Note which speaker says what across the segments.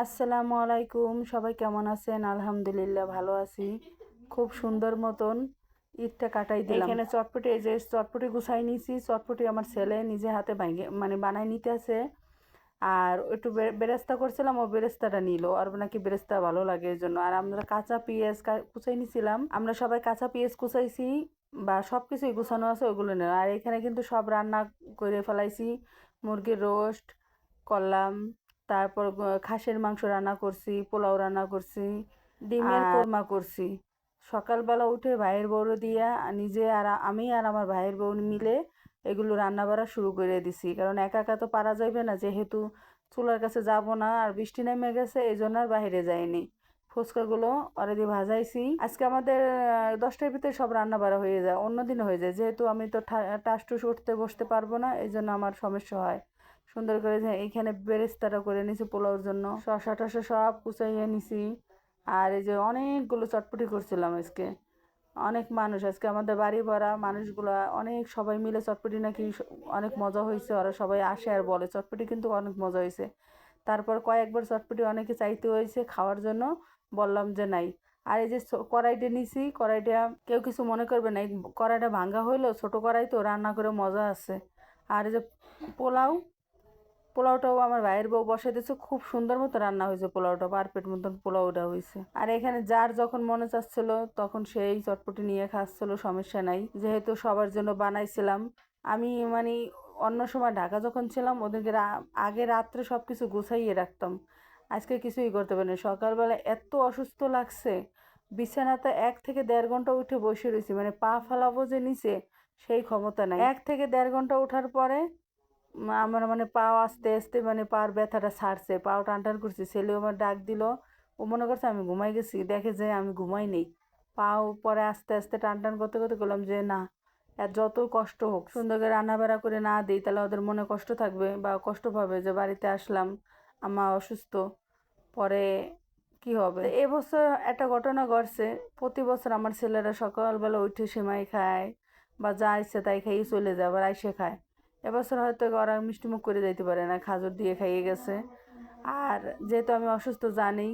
Speaker 1: আসসালামু আলাইকুম, সবাই কেমন আছেন? আলহামদুলিল্লাহ ভালো আছি। খুব সুন্দর মতন ঈদটা কাটাই দিলাম। এখানে চটপটি, এই যে চটপটি গুছাই নিয়েছি। চটপটি আমার ছেলে নিজে হাতে বানাই নিতে আছে। আর একটু বেরেস্তা করছিলাম, ও বেরেস্তাটা নিল, আর নাকি বেরেস্তা ভালো লাগে এই জন্য। আর আমরা কাঁচা পেঁয়াজ কুচাই নিছিলাম, আমরা সবাই কাঁচা পেঁয়াজ কুচাইছি, বা সব কিছুই গুছানো আছে ওইগুলো নিল। আর এখানে কিন্তু সব রান্না করে ফেলাইছি। মুরগির রোস্ট করলাম, তারপর খাসির মাংস রান্না করছি, পোলাও রান্না করছি, ডিমের কোরমা করছি। সকালবেলা উঠে ভাইয়ের বউরে দিয়া নিজে আর আমি আর আমার ভাইয়ের বউ মিলে এগুলো রান্না বাড়া শুরু করে দিছি, কারণ একা একা তো পারা যাইবে না, যেহেতু চুলার কাছে যাব না, আর বৃষ্টি নেমে গেছে এই জন্য আর বাইরে যাইনি। ফুচকাগুলো অলরেডি ভাজাইছি। আজকে আমাদের 10টার ভিতরে সব রান্না বাড়া হয়ে যায়, অন্যদিন হয়ে যায়, যেহেতু আমি তো টাসটুস উঠতে বসতে পারবো না, এই জন্য আমার সমস্যা হয়। সুন্দর করে এইখানে বেরেস্তাটা করে নিছি পোলাওর জন্য, শসা টসা সব কুচাইয়ে নিছি। আর এই যে অনেকগুলো চটপটি করছিলাম আজকে। অনেক মানুষ আজকে আমাদের বাড়ি ভরা, মানুষগুলা অনেক, সবাই মিলে চটপটি নাকি অনেক মজা হয়েছে, ওরা সবাই আসে আর বলে চটপটি কিন্তু অনেক মজা হয়েছে। তারপর কয়েকবার চটপটি অনেকে চাইতে হয়েছে খাওয়ার জন্য, বললাম যে নাই। আর এই যে কড়াইটা নিছি, কড়াইটা কেউ কিছু মনে করবে না, এই কড়াইটা ভাঙ্গা হইলো, ছোট কড়াই তো, রান্না করে মজা আছে। আর এই যে পোলাও, পোলাওটাও আমার ভাইয়ের বউ বসে দিয়েছে, খুব সুন্দর মতো রান্না হয়েছে পোলাওটা, পারফেক্ট মতন পোলাওটা হয়েছে। আর এখানে যার যখন মনে চাচ্ছিল তখন সেই চটপটি নিয়ে খাচ্ছিল, সমস্যা নাই, যেহেতু সবার জন্য বানাইছিলাম। আমি মানে অন্য সময় ঢাকা যখন ছিলাম ওদেরকে আগে রাত্রে সব কিছু গুছাইয়ে রাখতাম। আজকে কিছুই করতে পারিনি, সকালবেলা এত অসুস্থ লাগছে, বিছানাতে 1 থেকে দেড় ঘন্টা উঠে বসে রয়েছি, মানে পা ফেলাবো যে নিচে সেই ক্ষমতা নাই। 1 থেকে দেড় ঘন্টা ওঠার পরে আমার মানে পাও আস্তে আস্তে, মানে পার ব্যথাটা ছাড়ছে, পাও টান টান করছে। ছেলেও আমার ডাক দিল, ও মনে করছে আমি ঘুমাই গেছি, দেখে যে আমি ঘুমাই নেই। পাও পরে আস্তে আস্তে টান টান করতে করতে বললাম যে না, আর যত কষ্ট হোক সুন্দর করে রান্নাবাড়া করে না দিই তাহলে ওদের মনে কষ্ট থাকবে, বা কষ্ট পাবে যে বাড়িতে আসলাম আমা অসুস্থ, পরে কি হবে। এবছর একটা ঘটনা ঘটছে, প্রতি বছর আমার ছেলেরা সকালবেলা উঠে সেমাই খায়, বা যা ইচ্ছে তাই খাইয়ে চলে যায়, আবার আইসে খায়। এবছর হয়তো ওরা মিষ্টিমুখ করে যাইতে পারে না, খাজর দিয়ে খাইয়ে গেছে। আর যেহেতু আমি অসুস্থ জানি,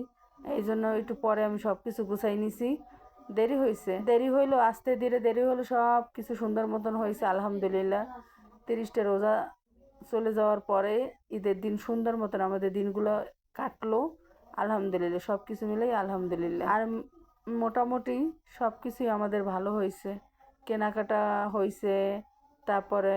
Speaker 1: এই জন্য একটু পরে আমি সব কিছু গুছাই নিছি। দেরি হয়েছে, দেরি হইলো, আস্তে ধীরে দেরি হলো, সব কিছু সুন্দর মতন হয়েছে আলহামদুলিল্লাহ। 30টা রোজা চলে যাওয়ার পরে ঈদের দিন সুন্দর মতন আমাদের দিনগুলো কাটলো আলহামদুলিল্লাহ, সব কিছু মিলেই আলহামদুলিল্লাহ। আর মোটামুটি সব কিছুই আমাদের ভালো হয়েছে, কেনাকাটা হয়েছে। তারপরে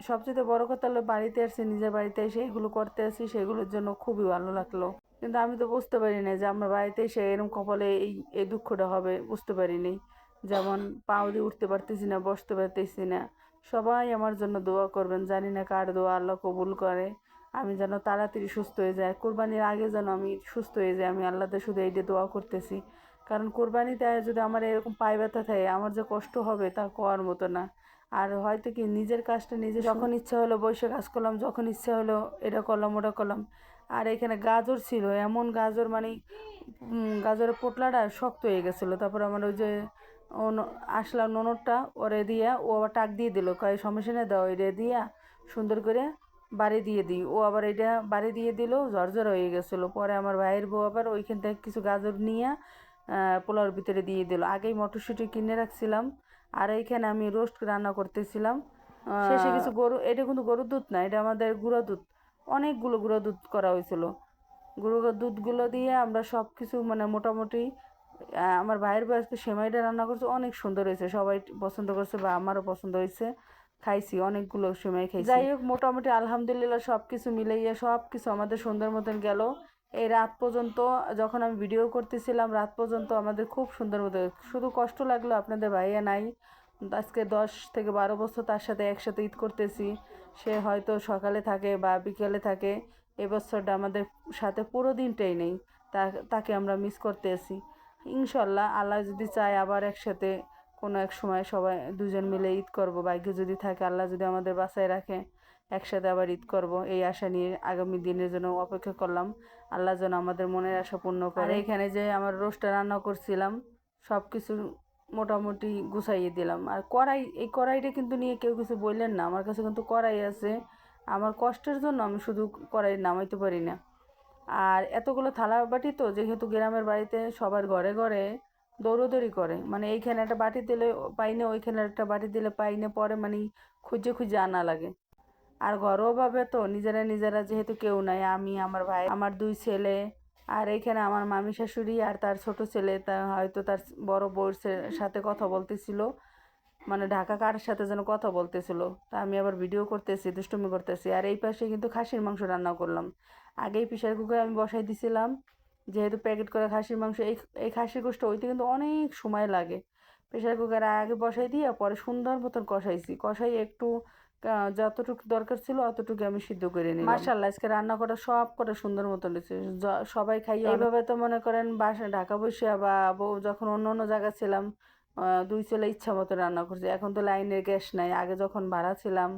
Speaker 1: সবচেয়ে বড় কথা হলো বাড়িতে আসছি, নিজের বাড়িতে এসে এগুলো করতে আসি, সেগুলোর জন্য খুবই ভালো লাগলো। কিন্তু আমি তো বুঝতে পারি না যে আমার বাড়িতে এসে এরকম কপালে এই এই দুঃখটা হবে, বুঝতে পারিনি। যেমন পাও দিয়ে উঠতে পারতেছি না, বসতে পারতেছি না। সবাই আমার জন্য দোয়া করবেন, জানি না কার দোয়া আল্লাহ কবুল করে, আমি যেন তাড়াতাড়ি সুস্থ হয়ে যাই, কোরবানির আগে যেন আমি সুস্থ হয়ে যাই। আমি আল্লাহতে শুধু এইটা দোয়া করতেছি, কারণ কোরবানিতে যদি আমার এরকম পায়ে ব্যথা থাকে, আমার যে কষ্ট হবে তা কোয়ার মতো না। আর হয়তো কি নিজের কাজটা নিজে যখন ইচ্ছা হলো বসে কাজ করলাম, যখন ইচ্ছা হলো এটা করলাম ওটা করলাম। আর এখানে গাজর ছিল, এমন গাজর মানে গাজরের পোটলাটা শক্ত হয়ে গেছিলো। তারপর আমার ওই যে আসলাম ননদটা, ওরে দিয়া ও আবার টাক দিয়ে দিল, কয় সমস্যা নেই দাও, এটা দিয়া সুন্দর করে বাড়ি দিয়ে দিই। ও আবার এটা বাড়ি দিয়ে দিল, ঝরঝর হয়ে গেছিলো। পরে আমার ভাইয়ের বউ আবার ওইখান থেকে কিছু গাজর নিয়ে পোলাওর ভিতরে দিয়ে দিল। আগেই মটরশুঁটি কিনে রাখছিলাম, আর এইখানে আমি রোস্ট রান্না করতেছিলাম। শেষে কিছু গরু, এটা কিন্তু গরুর দুধ না, এটা আমাদের গুঁড়া দুধ, অনেকগুলো গুঁড়া দুধ করা হয়েছিল। গুঁড়ো দুধগুলো দিয়ে আমরা সব কিছু মানে মোটামুটি আমার ভাইয়ের বয়সকে সেমাইটা রান্না করছে, অনেক সুন্দর হয়েছে, সবাই পছন্দ করছে, বা আমারও পছন্দ হয়েছে। খাইছি, অনেকগুলো সেমাই খাইছি। যাই হোক, মোটামুটি আলহামদুলিল্লাহ সব কিছু মিলাইয়া সব কিছু আমাদের সুন্দর মতন গেল। এই রাত পর্যন্ত যখন আমি ভিডিও করতেছিলাম, রাত পর্যন্ত আমাদের খুব সুন্দর মতো, শুধু কষ্ট লাগলো আপনাদের ভাইয়া নাই। আজকে 10 থেকে 12 বছর তার সাথে একসাথে ঈদ করতেছি, সে হয়তো সকালে থাকে বা বিকেলে থাকে। এবছরটা আমাদের সাথে পুরো দিনটাই নেই, তাকে আমরা মিস করতেছি। ইনশাল্লাহ আল্লাহ যদি চায় আবার একসাথে কোনো এক সময় সবাই দুজন মিলে ঈদ করব, ভাগ্যে যদি থাকে, আল্লাহ যদি আমাদের বাঁচায় রাখে, একসাথে আবার ঈদ করব, এই আশা নিয়ে আগামী দিনের জন্য অপেক্ষা করলাম। আল্লাহ যেন আমাদের মনের আশা পূর্ণ করে। এখানে যে আমার রোস্টটা রান্না করছিলাম, সব কিছু মোটামুটি গুছাইয়ে দিলাম। আর কড়াই, এই কড়াইটা কিন্তু নিয়ে কেউ কিছু বললেন না, আমার কাছে কিন্তু কড়াই আছে, আমার কষ্টের জন্য আমি শুধু কড়াই নামাইতে পারি না। আর এতগুলো থালা বাটি তো, যেহেতু গ্রামের বাড়িতে সবার ঘরে ঘরে দৌড়োদৌড়ি করে, মানে এইখানে একটা বাটি দিলে পাই না, ওইখানে একটা বাটি দিলে পাই না, পরে মানে খুঁজে খুঁজে আনা লাগে। আর ঘরোয়াভাবে তো নিজেরা নিজেরা যেহেতু কেউ নাই, আমি, আমার ভাই, আমার 2 ছেলে, আর এইখানে আমার মামি শাশুড়ি আর তার ছোট ছেলে, তা হয়তো তার বড় বউর সাথে কথা বলতেছিল, মানে ঢাকা কার সাথে যেন কথা বলতেছিল। তা আমি আবার ভিডিও করতেছি, দুষ্টুমি করতেছি। আর এই পাশে কিন্তু খাসির মাংস রান্না করলাম। আগেই প্রেশার কুকারে আমি বসাই দিছিলাম, যেহেতু প্যাকেট করে খাসির মাংস, এই খাসির গোষ্ঠ হইতে কিন্তু অনেক সময় লাগে। প্রেশার কুকারে আগে বসাই দিয়ে পরে সুন্দর মতন কষাইছি, কষাই একটু যতটুকু দরকার ছিল অতটুকু আমি সিদ্ধ করে নিলাম। মাশাআল্লাহ, আজকে রান্না করা সব কটা সুন্দর মতন হয়েছে, সবাই খাই। এইভাবে তো মনে করেন বাসা ঢাকা বসে বা বউ যখন অন্য অন্য জায়গায় ছিলাম, 2 ছেলে ইচ্ছা মতো রান্না করছে। এখন তো লাইনের গ্যাস নাই, আগে যখন ভাড়া ছিলাম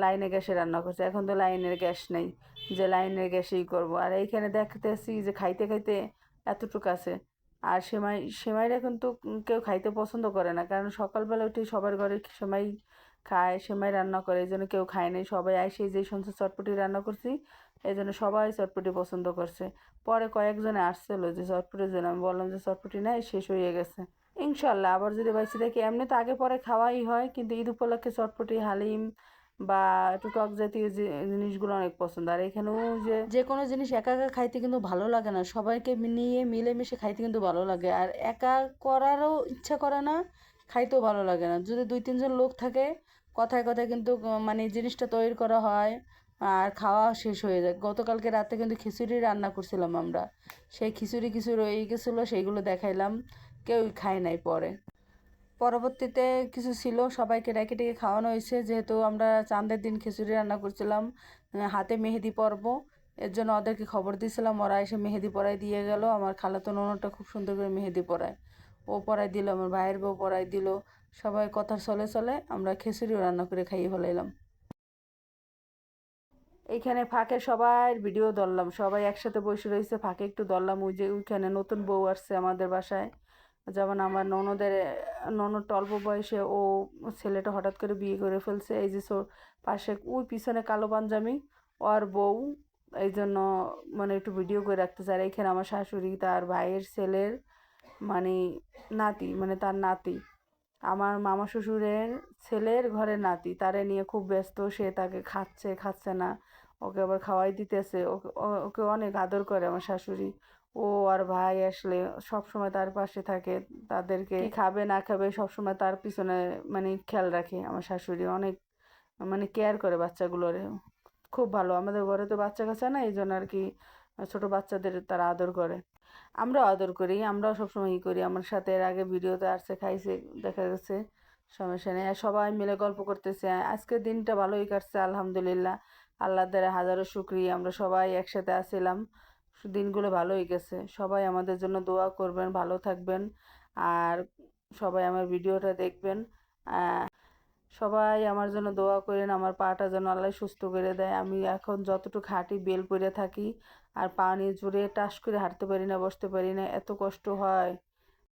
Speaker 1: লাইনে গ্যাসে রান্না করছে, এখন তো লাইনের গ্যাস নেই যে লাইনের গ্যাসেই করব। আর এইখানে দেখতেছি যে খাইতে খাইতে এতটুকু আছে। আর সেমাইরা কিন্তু কেউ খাইতে পছন্দ করে না, কারণ সকালবেলা উঠে সবার ঘরে সেমাই খায়, সেমাই রান্না করে, এই জন্য কেউ খায় নাই। সবাই আইসে যে সমস্ত চটপটি রান্না করছি, এই জন্য সবাই চটপটি পছন্দ করছে। পরে কয়েকজনে আসছিল যে চটপটির জন্য, আমি বললাম যে চটপটি নাই, শেষ হয়ে গেছে। ইনশাল্লাহ আবার যদি বাইসে দেখি, এমনি তো আগে পরে খাওয়াই হয়, কিন্তু ঈদ উপলক্ষে চটপটি, হালিম বা একটু টক জাতীয় জিনিসগুলো অনেক পছন্দ। আর এখানেও যে যে কোনো জিনিস একা একা খাইতে কিন্তু ভালো লাগে না, সবাইকে নিয়ে মিলেমিশে খাইতে কিন্তু ভালো লাগে। আর একা করারও ইচ্ছা করে না, খাইতেও ভালো লাগে না। যদি 2-3 জন লোক থাকে, কথায় কথায় কিন্তু মানে জিনিসটা তৈরি করা হয় আর খাওয়া শেষ হয়ে যায়। গতকালকে রাতে কিন্তু খিচুড়ি রান্না করছিলাম আমরা, সেই খিচুড়ি কিছু রয়ে গেছিলো, সেইগুলো দেখাইলাম, কেউই খায় নাই। পরবর্তীতে কিছু ছিল, সবাইকে ডেকে ডেকে খাওয়ানো হয়েছে, যেহেতু আমরা চাঁদের দিন খিচুড়ি রান্না করছিলাম, হাতে মেহেদি পরব, এর জন্য ওদেরকে খবর দিয়েছিলাম, ওরা এসে মেহেদি পরাই দিয়ে গেল। আমার খালাতো ননদটা খুব সুন্দর করে মেহেদি পরায়, ও পরাই দিল, আমার ভাইয়ের বউ পরাই দিল। সবাই কথার চলে চলে আমরা খিচুড়িও রান্না করে খাইয়ে ফেলাইলাম। এইখানে ফাঁকে সবাই ভিডিও ধরলাম, সবাই একসাথে বসে রয়েছে, ফাঁকে একটু ধরলাম। ওই যে ওইখানে নতুন বউ আসছে আমাদের বাসায়, যেমন আমার ননদটা অল্প বয়সে, ও ছেলেটা হঠাৎ করে বিয়ে করে ফেলছে। এই যে পাশে ওই পিছনে কালো পাঞ্জাবি ওর বউ, এই জন্য মানে একটু ভিডিও করে রাখতে চাই। আর এইখানে আমার শাশুড়ি, তার ভাইয়ের ছেলের মানে নাতি, মানে তার নাতি, আমার মামা শ্বশুরের ছেলের ঘরের নাতি, তারে নিয়ে খুব ব্যস্ত। সে তাকে খাচ্ছে খাচ্ছে না, ওকে আবার খাওয়াই দিতেছে, ওকে ওকে অনেক আদর করে আমার শাশুড়ি। ও আর ভাই আসলে সব সময় তার পাশে থাকে, তাদেরকে কি খাবে না খাবে সব সময় তার পিছনে মানে খেয়াল রাখে। আমার শাশুড়ি অনেক মানে কেয়ার করে বাচ্চাগুলোর, খুব ভালো। আমাদের ঘরে তো বাচ্চা কাচ্চা না, এই জন্য আর কি ছোট বাচ্চাদের তারা আদর করে, আমরাও আদর করি, আমরাও সবসময় করি। আমার সাথে এর আগে ভিডিওতে আসছে, খাইছে, দেখা গেছে, সমস্যা নেই। আর সবাই মিলে গল্প করতেছে। আজকের দিনটা ভালোই কাটছে আলহামদুলিল্লাহ, আল্লাহর দ্বারা হাজারো শুকরিয়া। আমরা সবাই একসাথে আসছিলাম, দিনগুলো ভালোই গেছে। সবাই আমাদের জন্য দোয়া করবেন, ভালো থাকবেন, আর সবাই আমার ভিডিওটা দেখবেন। সবাই আমার জন্য দোয়া করেন, আমার পাটা যেন আল্লাহ সুস্থ করে দেয়। আমি এখন যতটুকু হাঁটি বেল পড়ে থাকি, আর পা নিয়ে জোরে টাস করে হাঁটতে পারি না, বসতে পারি না, এত কষ্ট হয়।